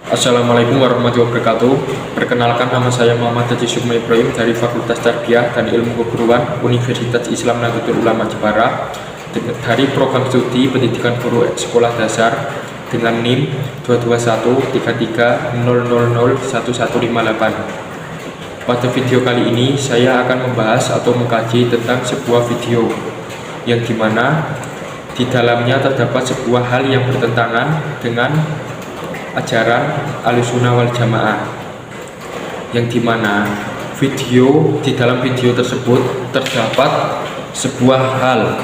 Assalamualaikum warahmatullahi wabarakatuh. Perkenalkan, nama saya Muhammad Haji Sukma Ibrahim dari Fakultas Tarbiyah dan Ilmu Keguruan Universitas Islam Nahdlatul Ulama Jepara dari Program Studi Pendidikan Guru Sekolah Dasar dengan NIM 22133000158. Pada video kali ini saya akan membahas atau mengkaji tentang sebuah video yang dimana di dalamnya terdapat sebuah hal yang bertentangan dengan ajaran Ahlussunnah wal Jamaah, yang dimana di dalam video tersebut terdapat sebuah hal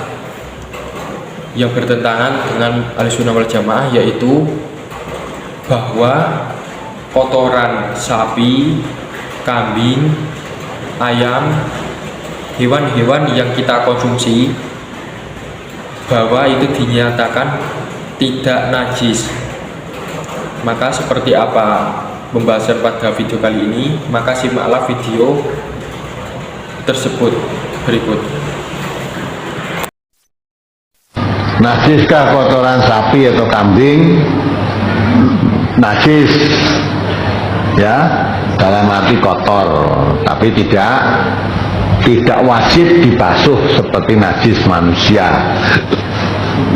yang bertentangan dengan Ahlussunnah wal Jamaah, yaitu bahwa kotoran sapi, kambing, ayam, hewan-hewan yang kita konsumsi bahwa itu dinyatakan tidak najis. Maka seperti apa pembahasan pada video kali ini? Maka simaklah video tersebut berikut. Najiskah kotoran sapi atau kambing? Najis, ya, dalam arti kotor, tapi tidak wajib dibasuh seperti najis manusia,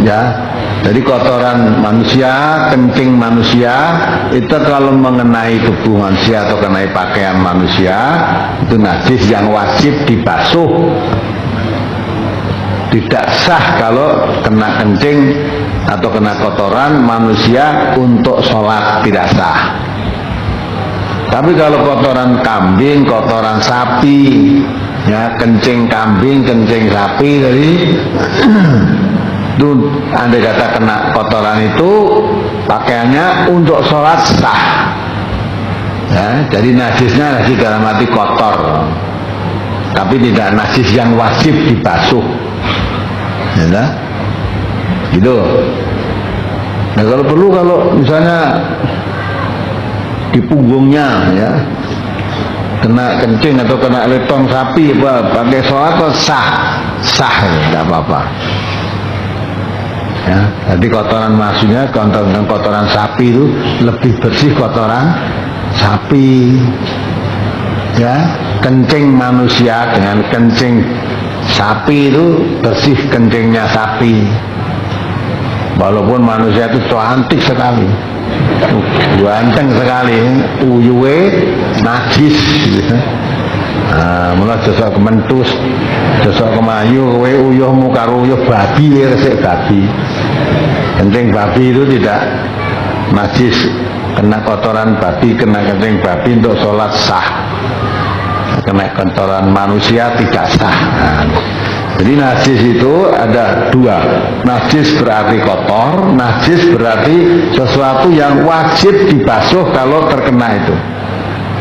ya. Jadi kotoran manusia, kencing manusia itu kalau mengenai tubuh manusia atau mengenai pakaian manusia itu najis yang wajib dibasuh. Tidak sah kalau kena kencing atau kena kotoran manusia untuk sholat, tidak sah. Tapi kalau kotoran kambing, kotoran sapi, ya, kencing kambing, kencing sapi tadi itu andai kata kena kotoran itu pakaiannya untuk sholat sah, ya. Jadi najisnya najis dalam arti kotor, tapi tidak najis yang wajib dibasuh, ya, gitu. Nah kalau perlu, kalau misalnya di punggungnya, ya, kena kencing atau kena letong sapi pakai sholat kok sah, tidak apa-apa. Ya, jadi kotoran maksudnya kotoran sapi itu lebih bersih kotoran sapi, ya. Kencing manusia dengan kencing sapi itu bersih kencingnya sapi, walaupun manusia itu cantik sekali, ganteng sekali, uyuwe najis, gitu. Mulai jasa kementus, jasa kemayu, kowe uyuhmu karo uyuh babi, resik babi. Kencing babi itu tidak najis, kena kotoran babi, kena kencing babi untuk sholat sah, kena kotoran manusia tidak sah. Jadi najis itu ada dua, najis berarti kotor, najis berarti sesuatu yang wajib dibasuh kalau terkena itu.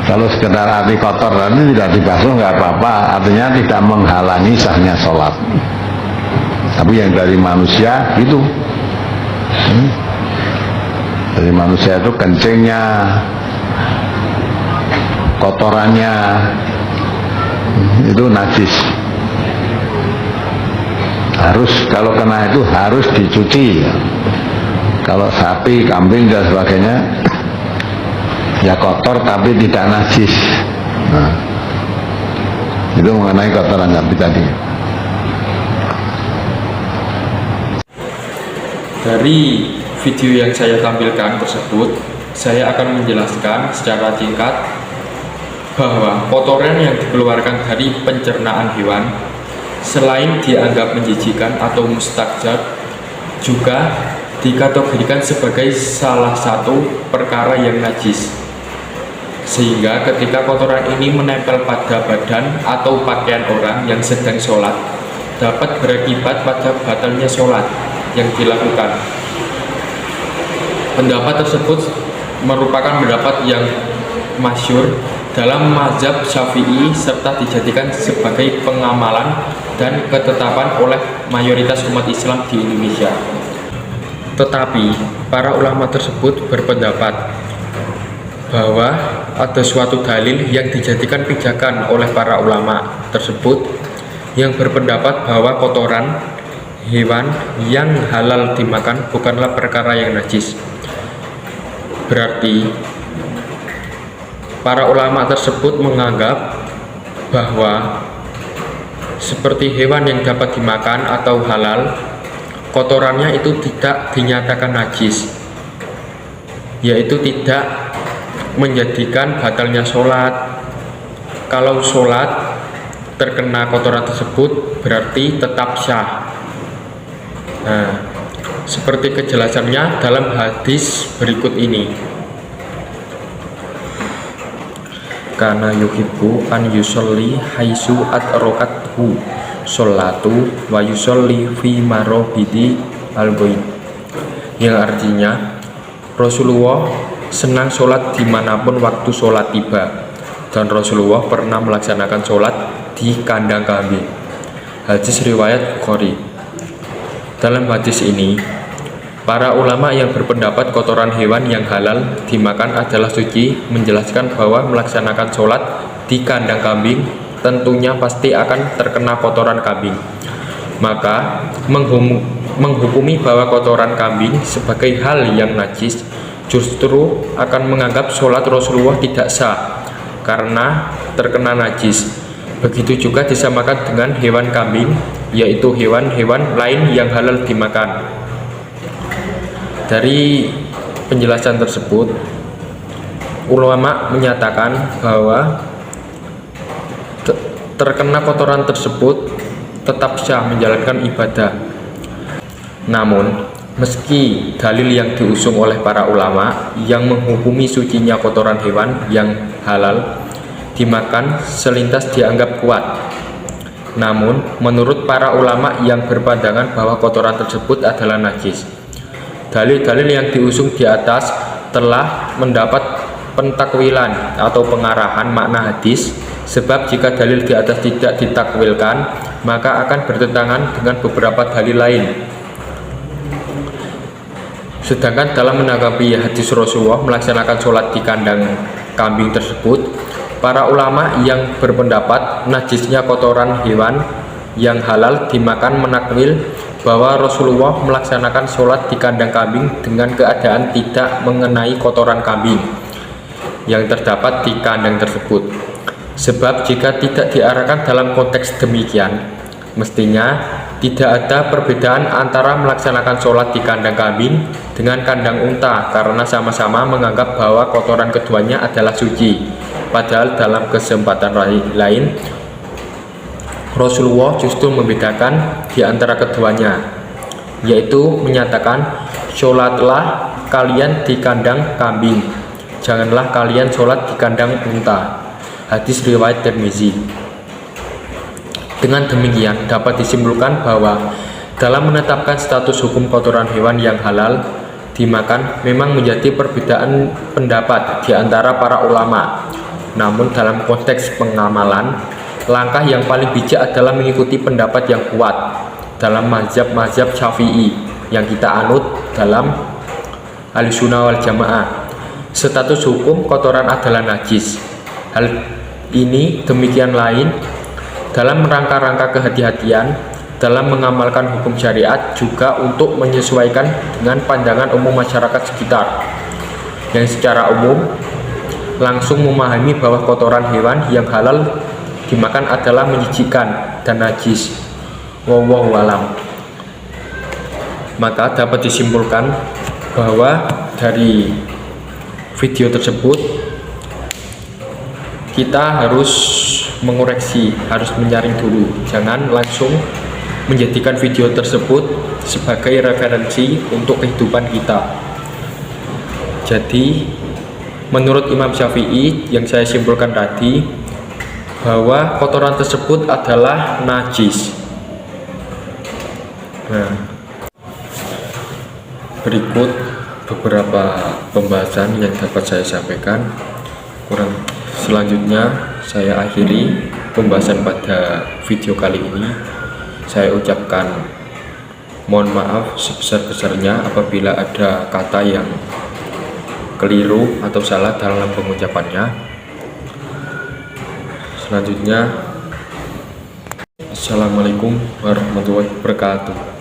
Kalau sekedar arti kotor nanti tidak dibasuh nggak apa-apa, artinya tidak menghalangi sahnya sholat. Tapi yang dari manusia itu, dari manusia itu kencingnya, kotorannya itu najis. Harus, kalau kena itu harus dicuci. Kalau sapi, kambing dan sebagainya ya kotor tapi tidak najis. Nah, itu mengenai kotoran sapi tadi. Dari video yang saya tampilkan tersebut, saya akan menjelaskan secara singkat bahwa kotoran yang dikeluarkan dari pencernaan hewan selain dianggap menjijikan atau mustakzat, juga dikategorikan sebagai salah satu perkara yang najis, sehingga ketika kotoran ini menempel pada badan atau pakaian orang yang sedang sholat dapat berakibat pada batalnya sholat yang dilakukan. Pendapat tersebut merupakan pendapat yang masyhur dalam mazhab Syafi'i serta dijadikan sebagai pengamalan dan ketetapan oleh mayoritas umat Islam di Indonesia. Tetapi para ulama tersebut berpendapat bahwa ada suatu dalil yang dijadikan pijakan oleh para ulama tersebut yang berpendapat bahwa kotoran hewan yang halal dimakan bukanlah perkara yang najis. Berarti Para ulama tersebut menganggap bahwa seperti hewan yang dapat dimakan atau halal, kotorannya itu tidak dinyatakan najis, yaitu tidak menjadikan batalnya sholat. Kalau sholat terkena kotoran tersebut berarti tetap sah. Nah, seperti kejelasannya dalam hadis berikut ini. Kana yuhibbu an yusolli haisu atrokathu sholatu wa yusolli fi marobidi algoin, yang artinya Rasulullah senang sholat dimanapun waktu sholat tiba, dan Rasulullah pernah melaksanakan sholat di kandang kambing. Hadis riwayat Bukhari. Dalam hadis ini, para ulama yang berpendapat kotoran hewan yang halal dimakan adalah suci menjelaskan bahwa melaksanakan sholat di kandang kambing tentunya pasti akan terkena kotoran kambing. Maka menghukumi bahwa kotoran kambing sebagai hal yang najis justru akan menganggap sholat Rasulullah tidak sah karena terkena najis. Begitu juga disamakan dengan hewan kambing, yaitu hewan-hewan lain yang halal dimakan. Dari penjelasan tersebut, ulama menyatakan bahwa terkena kotoran tersebut tetap sah menjalankan ibadah. Namun, meski dalil yang diusung oleh para ulama yang menghukumi sucinya kotoran hewan yang halal dimakan selintas dianggap kuat, namun menurut para ulama yang berpandangan bahwa kotoran tersebut adalah najis, dalil-dalil yang diusung di atas telah mendapat pentakwilan atau pengarahan makna hadis, sebab jika dalil di atas tidak ditakwilkan maka akan bertentangan dengan beberapa dalil lain. Sedangkan dalam menanggapi hadis Rasulullah melaksanakan sholat di kandang kambing tersebut, para ulama yang berpendapat najisnya kotoran hewan yang halal dimakan menakwil bahwa Rasulullah melaksanakan sholat di kandang kambing dengan keadaan tidak mengenai kotoran kambing yang terdapat di kandang tersebut. Sebab jika tidak diarahkan dalam konteks demikian, mestinya tidak ada perbedaan antara melaksanakan sholat di kandang kambing dengan kandang unta, karena sama-sama menganggap bahwa kotoran keduanya adalah suci. Padahal dalam kesempatan lain Rasulullah justru membedakan di antara keduanya, yaitu menyatakan, sholatlah kalian di kandang kambing, janganlah kalian sholat di kandang unta. Hadis riwayat Tirmizi. Dengan demikian dapat disimpulkan bahwa dalam menetapkan status hukum kotoran hewan yang halal dimakan memang menjadi perbedaan pendapat di antara para ulama. Namun dalam konteks pengamalan, langkah yang paling bijak adalah mengikuti pendapat yang kuat dalam mazhab Syafi'i yang kita anut dalam Ahlussunnah wal Jamaah. Status hukum kotoran adalah najis. Hal ini demikian lain dalam rangka-rangka kehati-hatian dalam mengamalkan hukum syariat, juga untuk menyesuaikan dengan pandangan umum masyarakat sekitar yang secara umum langsung memahami bahwa kotoran hewan yang halal dimakan adalah menjijikkan dan najis. Wallahu alam. Maka dapat disimpulkan bahwa dari video tersebut kita harus mengoreksi, harus menyaring dulu, jangan langsung menjadikan video tersebut sebagai referensi untuk kehidupan kita. Jadi menurut Imam Syafi'i yang saya simpulkan tadi, bahwa kotoran tersebut adalah najis. Nah, berikut beberapa pembahasan yang dapat saya sampaikan. Selanjutnya saya akhiri pembahasan pada video kali ini. Saya ucapkan mohon maaf sebesar-besarnya apabila ada kata yang keliru atau salah dalam pengucapannya. Selanjutnya, assalamualaikum warahmatullahi wabarakatuh.